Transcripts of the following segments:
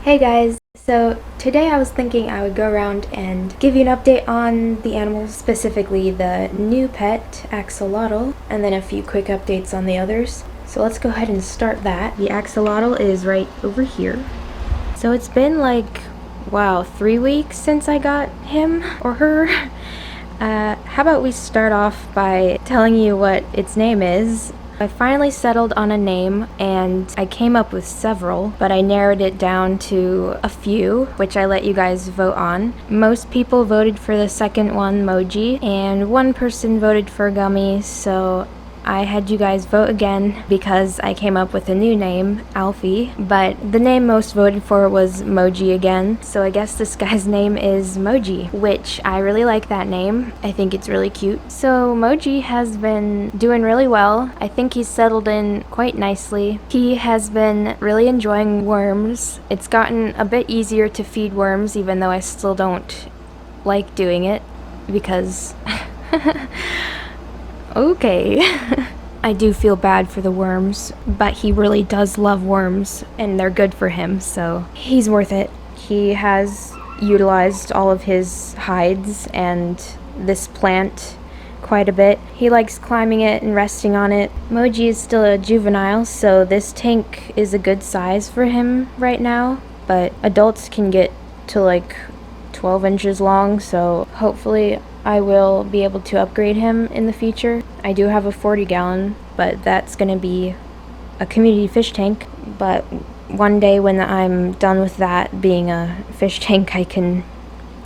Hey guys, so today I was thinking I would go around and give you an update on the animals, specifically the new pet, Axolotl, and then a few quick updates on the others. So let's go ahead and start that. The Axolotl is right over here. So it's been like, wow, 3 weeks since I got him or her. How about we start off by telling you what its name is. I finally settled on a name, and I came up with several, but I narrowed it down to a few, which I let you guys vote on. Most people voted for the second one, Moji, and one person voted for Gummy, so I had you guys vote again because I came up with a new name, Alfie, but the name most voted for was Moji again, so I guess this guy's name is Moji, which I really like that name. I think it's really cute. So Moji has been doing really well. I think he's settled in quite nicely. He has been really enjoying worms. It's gotten a bit easier to feed worms, even though I still don't like doing it because okay. I do feel bad for the worms, but he really does love worms, and they're good for him, so he's worth it. He has utilized all of his hides and this plant quite a bit. He likes climbing it and resting on it. Moji is still a juvenile, so this tank is a good size for him right now, but adults can get to like 12 inches long, so hopefully I will be able to upgrade him in the future. I do have a 40-gallon, but that's going to be a community fish tank. But one day when I'm done with that being a fish tank, I can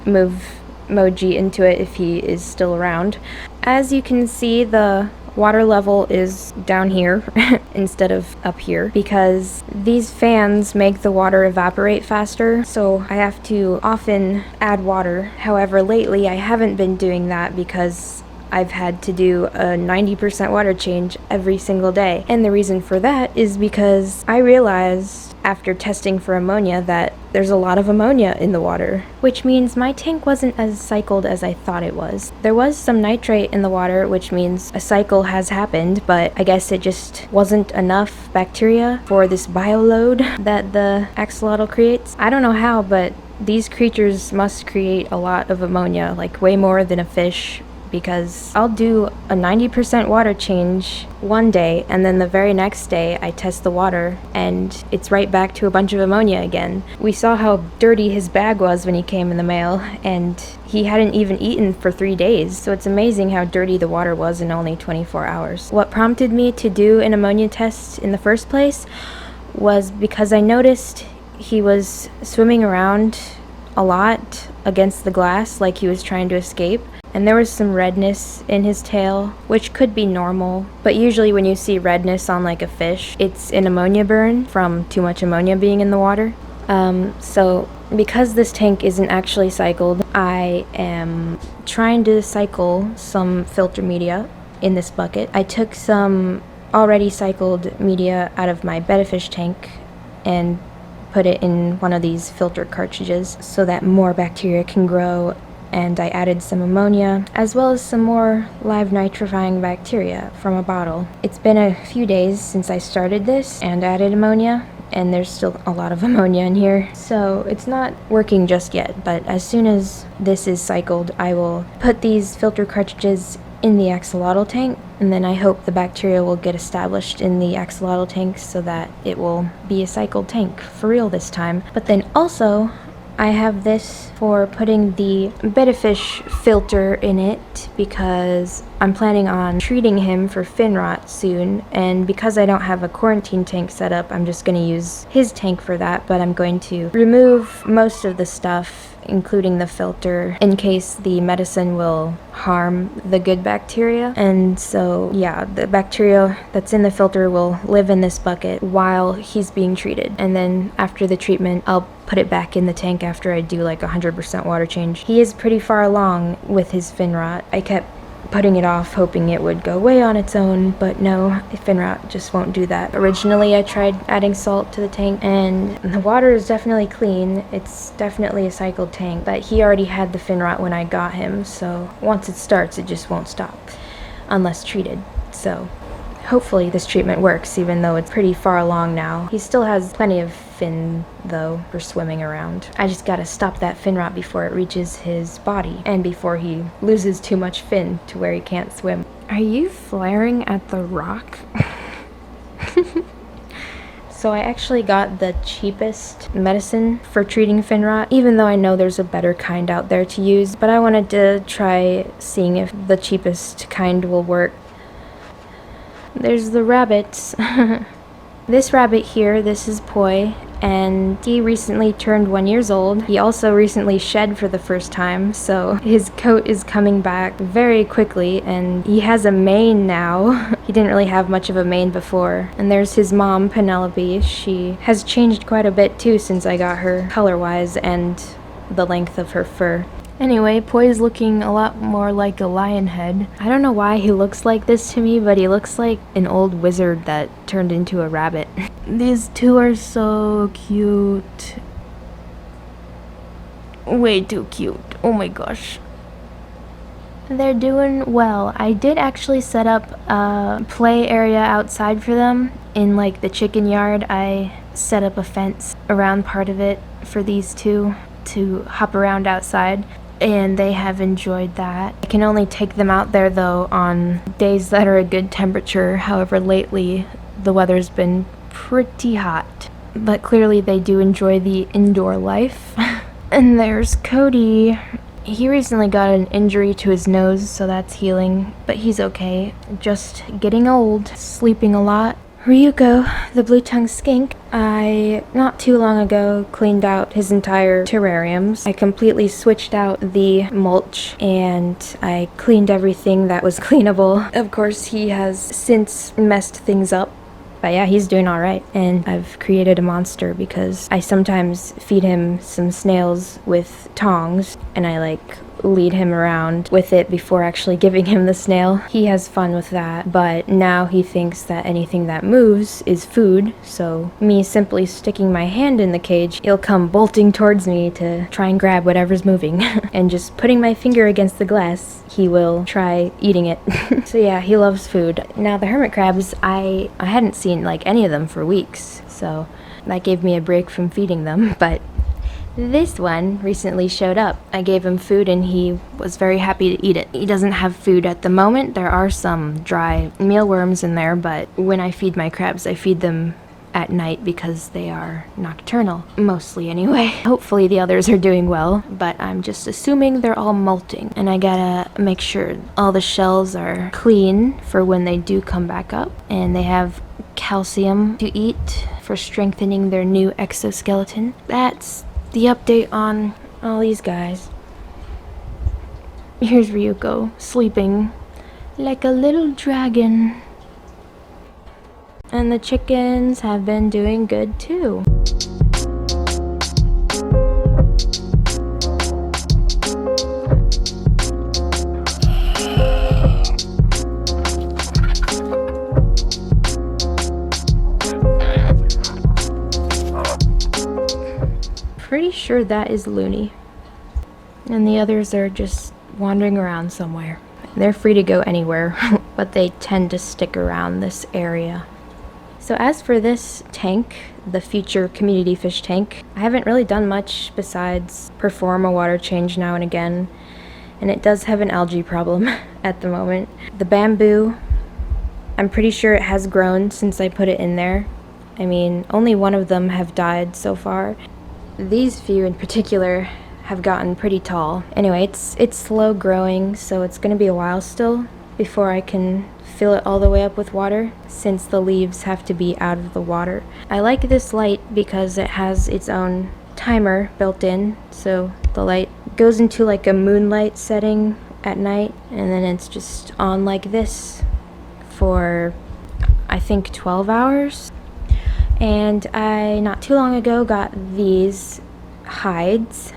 move Moji into it if he is still around. As you can see, the water level is down here instead of up here because these fans make the water evaporate faster, so I have to often add water. However, lately I haven't been doing that because I've had to do a 90% water change every single day. And the reason for that is because I realized after testing for ammonia that there's a lot of ammonia in the water, which means my tank wasn't as cycled as I thought it was. There was some nitrate in the water, which means a cycle has happened, but I guess it just wasn't enough bacteria for this bioload that the axolotl creates. I don't know how, but these creatures must create a lot of ammonia, like way more than a fish, because I'll do a 90% water change one day, and then the very next day I test the water and it's right back to a bunch of ammonia again. We saw how dirty his bag was when he came in the mail, and he hadn't even eaten for 3 days, so it's amazing how dirty the water was in only 24 hours. What prompted me to do an ammonia test in the first place was because I noticed he was swimming around a lot against the glass like he was trying to escape. And there was some redness in his tail, which could be normal, but usually when you see redness on like a fish, it's an ammonia burn from too much ammonia being in the water. So because this tank isn't actually cycled, I am trying to cycle some filter media in this bucket. I took some already cycled media out of my Betta Fish tank and put it in one of these filter cartridges so that more bacteria can grow, and I added some ammonia as well as some more live nitrifying bacteria from a bottle. It's been a few days since I started this and added ammonia, and there's still a lot of ammonia in here, so it's not working just yet, but as soon as this is cycled, I will put these filter cartridges in the axolotl tank, and then I hope the bacteria will get established in the axolotl tank so that it will be a cycled tank for real this time. But then also, I have this for putting the Betta Fish filter in it because I'm planning on treating him for fin rot soon, and because I don't have a quarantine tank set up, I'm just going to use his tank for that, but I'm going to remove most of the stuff, including the filter, in case the medicine will harm the good bacteria. And so yeah, the bacteria that's in the filter will live in this bucket while he's being treated, and then after the treatment I'll put it back in the tank after I do like 100% water change. He is pretty far along with his fin rot. I kept putting it off hoping it would go away on its own, but no, fin rot just won't do that. Originally I tried adding salt to the tank, and the water is definitely clean. It's definitely a cycled tank, but he already had the fin rot when I got him, so once it starts it just won't stop unless treated. So hopefully this treatment works, even though it's pretty far along now. He still has plenty of fin, though, for swimming around. I just gotta stop that fin rot before it reaches his body, and before he loses too much fin to where he can't swim. Are you flaring at the rock? So I actually got the cheapest medicine for treating fin rot, even though I know there's a better kind out there to use, but I wanted to try seeing if the cheapest kind will work. There's the rabbits. This rabbit here, this is Poi, and he recently turned 1 year old. He also recently shed for the first time, so his coat is coming back very quickly, and he has a mane now. He didn't really have much of a mane before. And there's his mom, Penelope. She has changed quite a bit too since I got her, color-wise and the length of her fur. Anyway, Poi's looking a lot more like a lion head. I don't know why he looks like this to me, but he looks like an old wizard that turned into a rabbit. These two are so cute. Way too cute. Oh my gosh. They're doing well. I did actually set up a play area outside for them in like the chicken yard. I set up a fence around part of it for these two to hop around outside, and they have enjoyed that. I can only take them out there though on days that are a good temperature. However, lately the weather's been pretty hot, but clearly they do enjoy the indoor life. And there's Cody. He recently got an injury to his nose, so that's healing, but he's okay. Just getting old, sleeping a lot. Ryuko, the blue-tongued skink, I, not too long ago, cleaned out his entire terrariums. I completely switched out the mulch, and I cleaned everything that was cleanable. Of course, he has since messed things up, but yeah, he's doing alright. And I've created a monster because I sometimes feed him some snails with tongs, and I lead him around with it before actually giving him the snail. He has fun with that, but now he thinks that anything that moves is food, so me simply sticking my hand in the cage, he'll come bolting towards me to try and grab whatever's moving. And just putting my finger against the glass, he will try eating it. So yeah, he loves food. Now the hermit crabs, I hadn't seen any of them for weeks, so that gave me a break from feeding them, but this one recently showed up. I gave him food and he was very happy to eat it. He doesn't have food at the moment. There are some dry mealworms in there, but when I feed my crabs, I feed them at night because they are nocturnal, mostly anyway. Hopefully the others are doing well, but I'm just assuming they're all molting, and I gotta make sure all the shells are clean for when they do come back up, and they have calcium to eat for strengthening their new exoskeleton. That's the update on all these guys. Here's Ryuko, sleeping like a little dragon. And the chickens have been doing good too. Pretty sure that is Looney. And the others are just wandering around somewhere. They're free to go anywhere, but they tend to stick around this area. So as for this tank, the future community fish tank, I haven't really done much besides perform a water change now and again, and it does have an algae problem at the moment. The bamboo, I'm pretty sure it has grown since I put it in there. I mean, only one of them have died so far. These few in particular have gotten pretty tall. Anyway, it's slow growing, so it's gonna be a while still before I can fill it all the way up with water, since the leaves have to be out of the water. I like this light because it has its own timer built in, so the light goes into a moonlight setting at night, and then it's just on like this for I think 12 hours. And I not too long ago got these hides,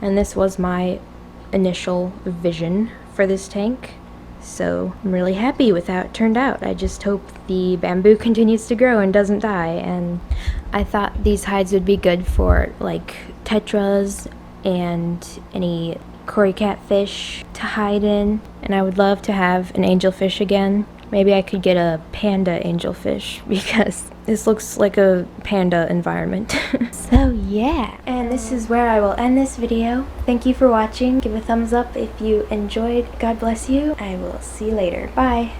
and this was my initial vision for this tank, so I'm really happy with how it turned out. I just hope the bamboo continues to grow and doesn't die, and I thought these hides would be good for tetras and any cory catfish to hide in, and I would love to have an angelfish again. Maybe I could get a panda angelfish because this looks like a panda environment. So yeah, and this is where I will end this video. Thank you for watching. Give a thumbs up if you enjoyed. God bless you. I will see you later. Bye.